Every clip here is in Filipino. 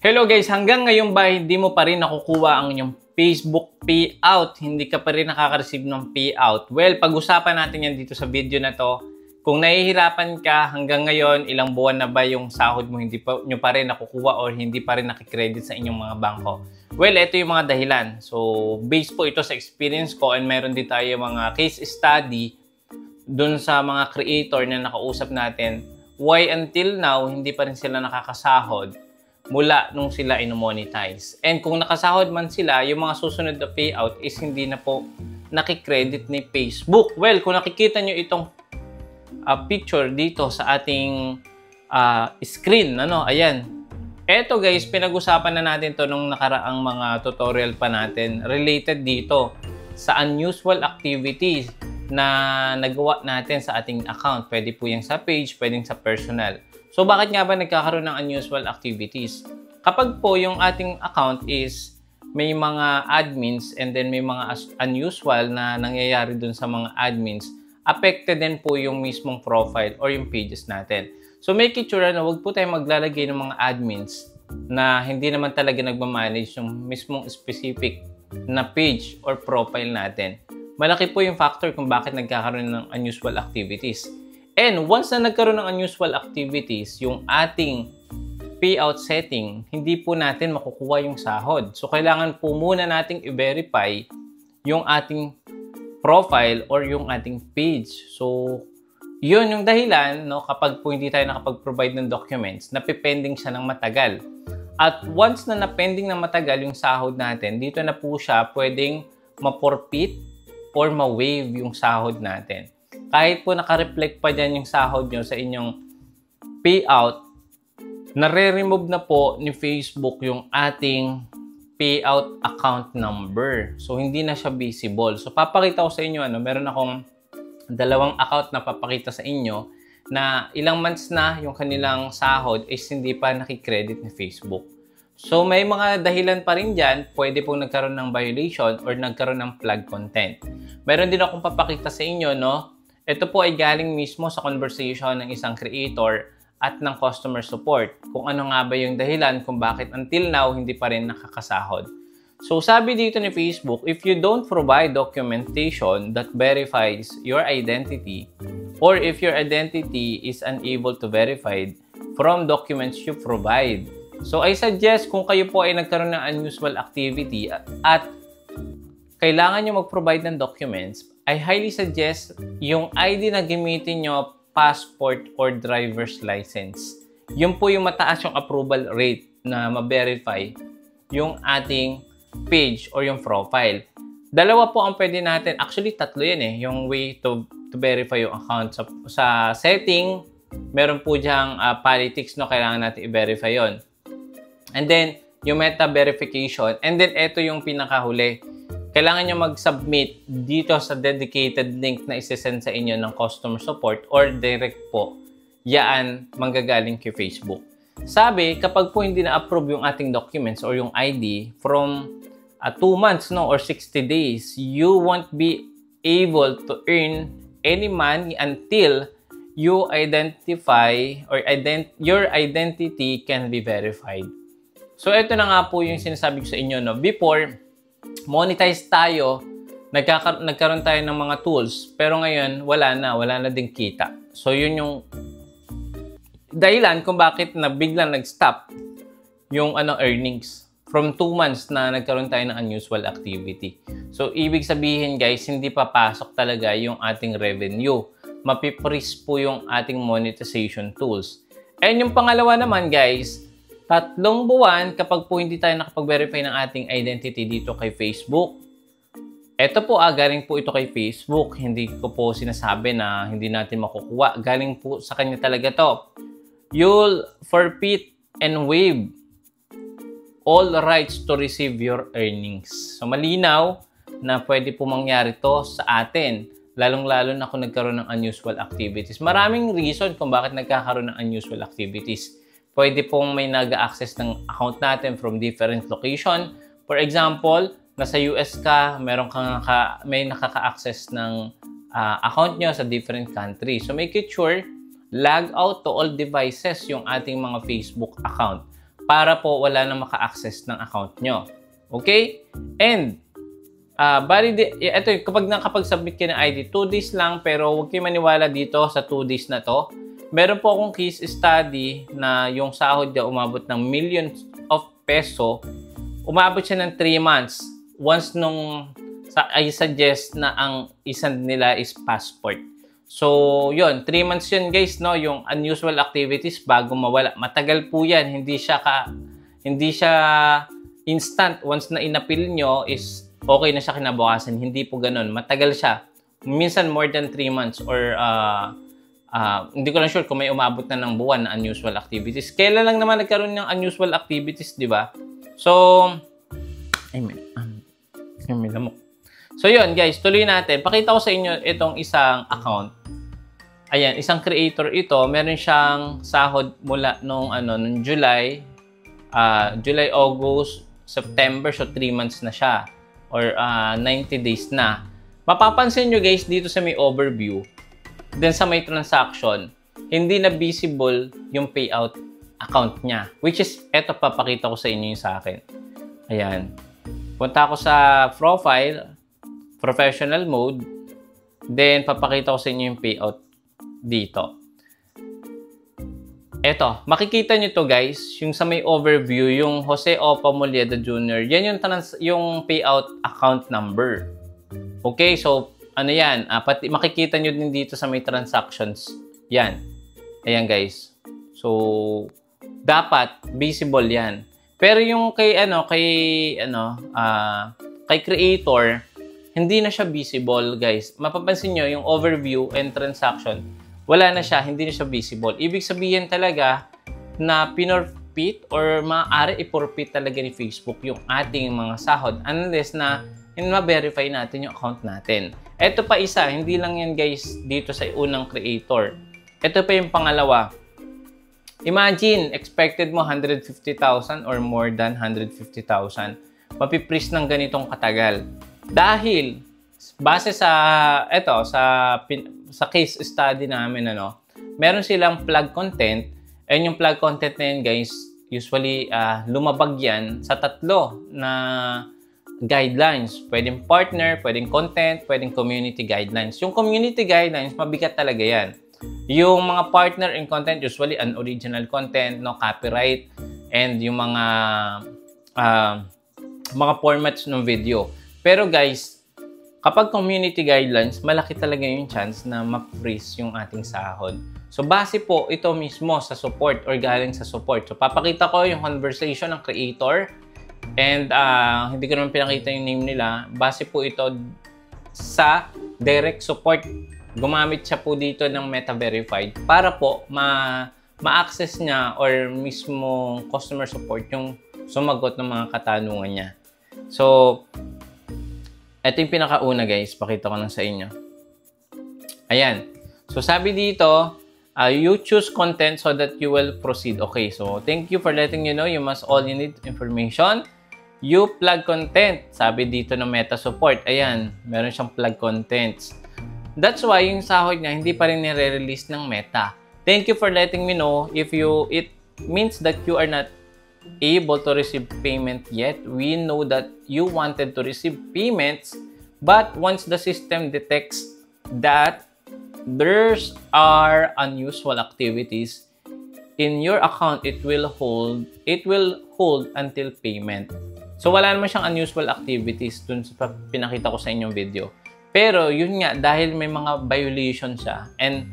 Hello guys, hanggang ngayon ba hindi mo pa rin nakukuha ang inyong Facebook payout? Hindi ka pa rin nakaka-receive ng payout? Well, pag-usapan natin yan dito sa video na to. Kung nahihirapan ka hanggang ngayon, ilang buwan na ba yung sahod mo hindi pa nyo pa rin nakukuha or hindi pa rin nakikredit sa inyong mga bangko? Well, ito yung mga dahilan. So, based po ito sa experience ko and meron din tayo mga case study dun sa mga creator na nakausap natin. Why until now, hindi pa rin sila nakakasahod mula nung sila ino-monetize. And kung nakasahod man sila, yung mga susunod na payout is hindi na po nakikredit ni Facebook. Well, kung nakikita nyo itong picture dito sa ating screen, ayan. Eto guys, pinag-usapan na natin to nung nakaraang mga tutorial pa natin related dito sa unusual activities na nagawa natin sa ating account. Pwede po yung sa page, pwedeng sa personal. So, bakit nga ba nagkakaroon ng unusual activities? Kapag po yung ating account is may mga admins and then may mga unusual na nangyayari dun sa mga admins, affected din po yung mismong profile or yung pages natin. So, make it sure na huwag po tayo maglalagay ng mga admins na hindi naman talaga nagmamanage yung mismong specific na page or profile natin. Malaki po yung factor kung bakit nagkakaroon ng unusual activities. And once na nagkaroon ng unusual activities, yung ating payout setting, hindi po natin makukuha yung sahod. So, kailangan po muna nating i-verify yung ating profile or yung ating page. So, yun yung dahilan, kapag po hindi tayo nakapag-provide ng documents, napipending siya ng matagal. At once na napending ng matagal yung sahod natin, dito na po siya pwedeng ma-forfeit or ma-waive yung sahod natin. Kahit po naka-reflect pa dyan yung sahod nyo sa inyong payout, nare-remove na po ni Facebook yung ating payout account number. So, hindi na siya visible. So, papakita ko sa inyo, meron akong dalawang account na papakita sa inyo na ilang months na yung kanilang sahod is hindi pa nakikredit ni Facebook. So, may mga dahilan pa rin dyan. Pwede pong nagkaroon ng violation or nagkaroon ng flag content. Meron din akong papakita sa inyo, Ito po ay galing mismo sa conversation ng isang creator at ng customer support. Kung ano nga ba yung dahilan kung bakit until now hindi pa rin nakakasahod. So sabi dito ni Facebook, if you don't provide documentation that verifies your identity or if your identity is unable to verify from documents you provide. So I suggest kung kayo po ay nagkaroon ng unusual activity at kailangan nyo mag-provide ng documents, I highly suggest yung ID na gamitin nyo, passport or driver's license. Yun po yung mataas yung approval rate na ma-verify yung ating page or yung profile. Dalawa po ang pwede natin, actually tatlo yan yung way to verify yung account. Sa setting, meron po diyang politics, kailangan natin i-verify yon. And then, yung meta verification. And then, ito yung pinakahuli. Kailangan nyo mag-submit dito sa dedicated link na isesend sa inyo ng customer support or direct po. Yaan manggagaling kay Facebook. Sabi, kapag po hindi na-approve yung ating documents or yung ID from 2 months or 60 days, you won't be able to earn any money until you identify or your identity can be verified. So, ito na nga po yung sinasabi ko sa inyo. Before monetize tayo, nagkaroon tayo ng mga tools, pero ngayon wala na ding kita. So yun yung dahilan kung bakit biglang nag-stop yung earnings from 2 months na nagkaroon tayo ng unusual activity. So ibig sabihin guys, hindi papasok talaga yung ating revenue. Mapipris po yung ating monetization tools. And yung pangalawa naman guys, 3 buwan kapag po hindi tayo nakapag-verify ng ating identity dito kay Facebook. Ito po, galing po ito kay Facebook. Hindi ko po sinasabi na hindi natin makukuha. Galing po sa kanya talaga to. You'll forfeit and waive all rights to receive your earnings. So, malinaw na pwede po mangyari to sa atin. Lalong-lalo na kung nagkaroon ng unusual activities. Maraming reason kung bakit nagkakaroon ng unusual activities. Pwede pong may nag-access ng account natin from different location. For example, nasa US ka, may nakaka-access ng account nyo sa different countries. So make it sure, log out to all devices yung ating mga Facebook account. para po wala na maka-access ng account nyo. Okay? And, ito, kapag nakapag-submit ka ng ID, 2 days lang, pero huwag kayo maniwala dito sa 2 days na to. Meron po akong case study na yung sahod niya umabot ng millions of peso. Umabot siya ng 3 months. Once nung I suggest na ang isang nila is passport. So, yun. 3 months yun, guys, no? Yung unusual activities bago mawala. Matagal po yan. Hindi siya instant. Once na inapil nyo is okay na siya kinabukasan. Hindi po ganun. Matagal siya. Minsan more than 3 months or hindi ko lang sure kung may umabot na ng buwan na unusual activities. Kailan lang naman nagkaroon ng unusual activities, di ba? So, may lamok. So, yun, guys. Tuloy natin. Pakita ko sa inyo itong isang account. Ayan, isang creator ito. Meron siyang sahod mula nung July, August, September. So, 3 months na siya. Or 90 days na. Mapapansin nyo, guys, dito sa may overview, then sa may transaction, hindi na visible yung payout account niya. Which is, eto papakita ko sa inyo yung sa akin. Ayan. Punta ako sa profile, professional mode, then papakita ko sa inyo yung payout dito. Eto, makikita nyo to, guys, yung sa may overview, yung Jose Opa Molleda Jr., yan yung payout account number. Okay, so ano yan? Pati makikita nyo din dito sa may transactions. Yan. Ayan, guys. So, dapat visible yan. Pero yung kay creator, hindi na siya visible, guys. Mapapansin nyo, yung overview and transaction, wala na siya, hindi na siya visible. Ibig sabihin talaga na pinorfeit or maaari iporfeit talaga ni Facebook yung ating mga sahod unless na ma-verify natin yung account natin. Ito pa isa, hindi lang yan, guys, dito sa unang creator. Ito pa yung pangalawa. Imagine, expected mo 150,000 or more than 150,000. Mapiprease ng ganitong katagal. Dahil, base sa case study namin, meron silang plug content. And yung plug content na yun, guys, usually lumabag yan sa 3 na guidelines. Pwedeng partner, pwedeng content, pwedeng community guidelines. Yung community guidelines, mabigat talaga yan. Yung mga partner and content, usually unoriginal content, no copyright, and yung mga formats ng video. Pero guys, kapag community guidelines, malaki talaga yung chance na ma-freeze yung ating sahod. So, base po ito mismo sa support or galing sa support. So, papakita ko yung conversation ng creator. And hindi ko naman pinakita yung name nila. Base po ito sa direct support. Gumamit siya po dito ng Meta Verified para po ma-access niya or mismo customer support yung sumagot ng mga katanungan niya. So, ito yung pinakauna, guys. Pakita ko lang sa inyo. Ayan. So, sabi dito, you choose content so that you will proceed. Okay, so thank you for letting you know you must all you need information. You plug content. Sabi dito ng Meta Support. Ayan, meron siyang plug contents. That's why yung sahod niya hindi pa rin nire-release ng Meta. Thank you for letting me know it means that you are not able to receive payment yet. We know that you wanted to receive payments, but once the system detects that there's are unusual activities in your account, it will hold until payment. So wala naman siyang unusual activities dun sa pinakita ko sa inyong video. Pero yun nga, dahil may mga violation siya and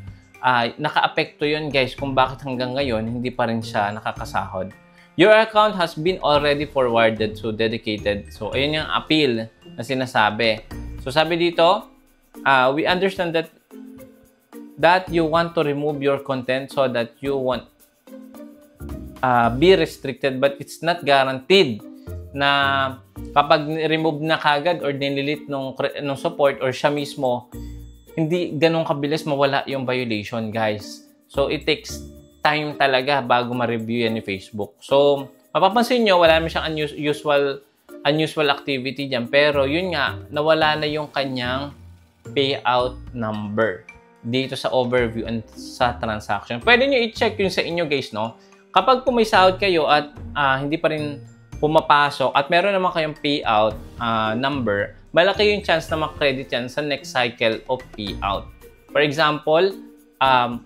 naka-apekto yun, guys, kung bakit hanggang ngayon hindi pa rin siya nakakasahod. Your account has been already forwarded to dedicated. So ayun yung appeal na sinasabi. So sabi dito, we understand that you want to remove your content so that you won't be restricted, but it's not guaranteed na kapag remove na kagad or dinidelete nung support or siya mismo, hindi ganun kabilis mawala yung violation, guys. So it takes time talaga bago ma-review yan ni Facebook. So mapapansin nyo, wala naman siyang unusual activity dyan, pero yun nga, nawala na yung kanyang payout number dito sa overview and sa transaction. Pwede nyo i-check yun sa inyo, guys, no? Kapag po may sahod kayo at hindi pa rin pumapasok at meron naman kayong payout number, malaki yung chance na makredit yan sa next cycle of payout. For example,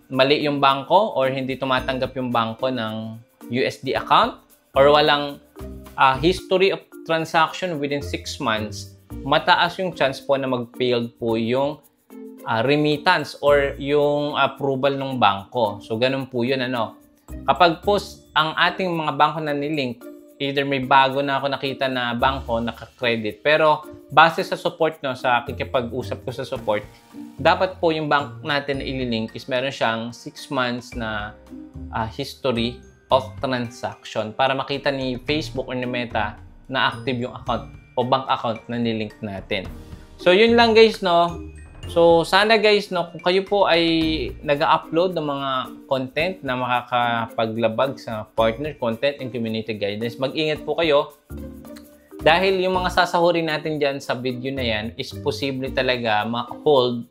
mali yung bangko or hindi tumatanggap yung bangko ng USD account or walang history of transaction within 6 months, mataas yung chance po na mag-failed po yung remittance or yung approval ng bangko. So, ganun po yun, Kapag po ang ating mga bangko na nilink, either may bago na ako nakita na bangko, naka-credit, pero base sa support sa kikipag-usap ko sa support, dapat po yung bank natin na ililink is meron siyang 6 months na history of transaction para makita ni Facebook or ni Meta na active yung account o bank account na nilink natin. So, yun lang guys, So, sana guys, kung kayo po ay nag-upload ng mga content na makakapaglabag sa partner content and community guidance, mag-ingat po kayo dahil yung mga sasahurin natin dyan sa video na yan is posible talaga ma-hold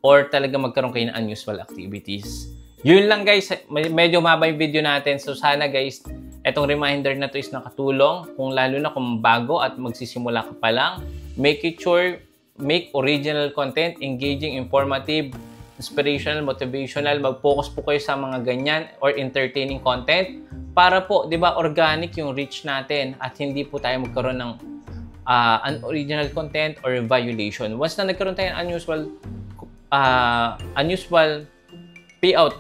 or talaga magkaroon kayo ng unusual activities. Yun lang guys, medyo mabay video natin. So, sana guys, etong reminder na to is nakatulong kung lalo na kung bago at magsisimula ka pa lang. Make original content, engaging, informative, inspirational, motivational. Mag-focus po kayo sa mga ganyan or entertaining content para po, di ba, organic yung reach natin at hindi po tayo magkaroon ng unoriginal content or violation. Once na nagkaroon tayo ng unusual payout,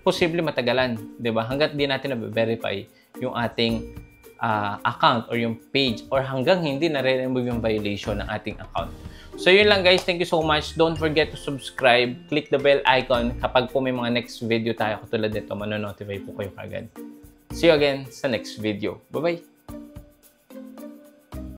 posible matagalan, di ba? Hanggat di natin na-verify yung ating account or yung page or hanggang hindi na-remove yung violation ng ating account. So, yun lang guys. Thank you so much. Don't forget to subscribe. Click the bell icon. Kapag po may mga next video tayo katulad nito, manonotify po kayo kagad. See you again sa next video. Bye-bye!